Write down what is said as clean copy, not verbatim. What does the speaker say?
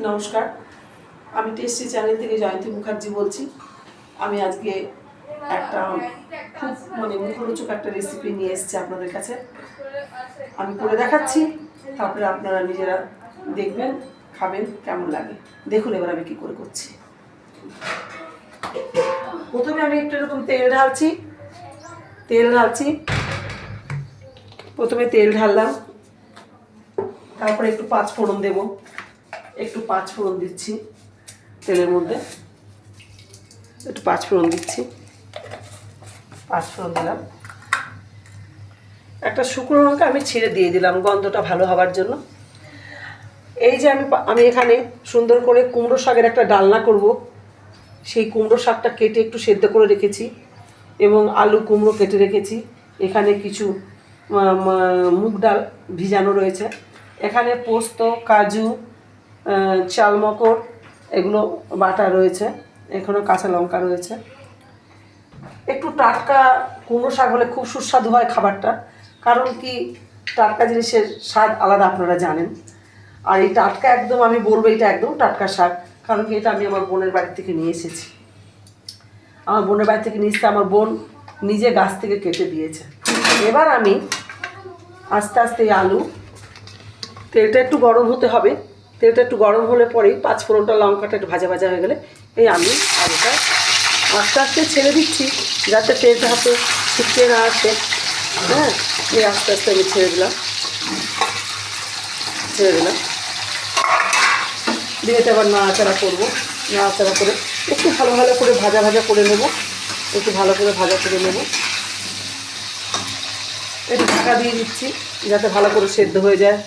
নমস্কার, আমি tasty channel থেকে জয়ন্তী মুখার্জি বলছি। আমি আজকে একটা খুব মুখরোচক একটা রেসিপি নিয়ে এসেছি আপনাদের কাছে। আমি করে দেখাচ্ছি, তারপরে আপনারা নিজেরা দেখবেন, খাবেন, কেমন লাগে। দেখুন এবার আমি কী করে করছি। প্রথমে আমি একটু এরকম তেল ঢালছি। প্রথমে তেল ঢাললাম, তারপরে একটু পাঁচ ফোড়ন দেব। একটু পাঁচ ফোড়ন দিচ্ছি তেলের মধ্যে, একটু পাঁচ ফোড়ন দিচ্ছি। পাঁচ ফোড়ন দিলাম, একটা শুকনো লঙ্কা আমি ছিঁড়ে দিয়ে দিলাম গন্ধটা ভালো হওয়ার জন্য। এই যে আমি এখানে সুন্দর করে কুমড়ো শাকের একটা ডালনা করব, সেই কুমড়ো শাকটা কেটে একটু সেদ্ধ করে রেখেছি এবং আলু কুমড়ো কেটে রেখেছি। এখানে কিছু মুগ ডাল ভিজানো রয়েছে। এখানে পোস্ত, কাজু, চালমগজ এগুলো বাটা রয়েছে। এখানে কাঁচা লঙ্কা রয়েছে। একটু টাটকা কুমড়ো শাক হলে খুব সুস্বাদু হয় খাবারটা, কারণ কি টাটকা জিনিসের স্বাদ আলাদা, আপনারা জানেন। আর এই টাটকা একদম আমি বলবো এটা একদম টাটকা শাক, কারণ কি এটা আমি আমার বোনের বাড়ি থেকে নিয়ে এসেছি। আমার বোনের বাড়ি থেকে নিয়ে এসে আমার বোন নিজে গাছ থেকে কেটে দিয়েছে। এবার আমি আস্তে আস্তে এই আলু, তেলটা একটু গরম হতে হবে। তেলটা একটু গরম হলে পরেই পাঁচ ফোড়নটা লঙ্কাটা একটু ভাজা ভাজা হয়ে গেলে এই আমি আলুটা আস্তে আস্তে ছেড়ে দিচ্ছি, যাতে তেলটা হাতে ছিটকে না আসে। হ্যাঁ, এই আস্তে আস্তে আমি ছেড়ে দিলাম দিয়ে এটা আবার নাড়াচাড়া করবো। নাড়াচাড়া করে একটু ভালো করে ভাজা করে নেব। একটু ভালো করে ভাজা করে নেব। একটু ঢাকা দিয়ে দিচ্ছি যাতে ভালো করে সেদ্ধ হয়ে যায়।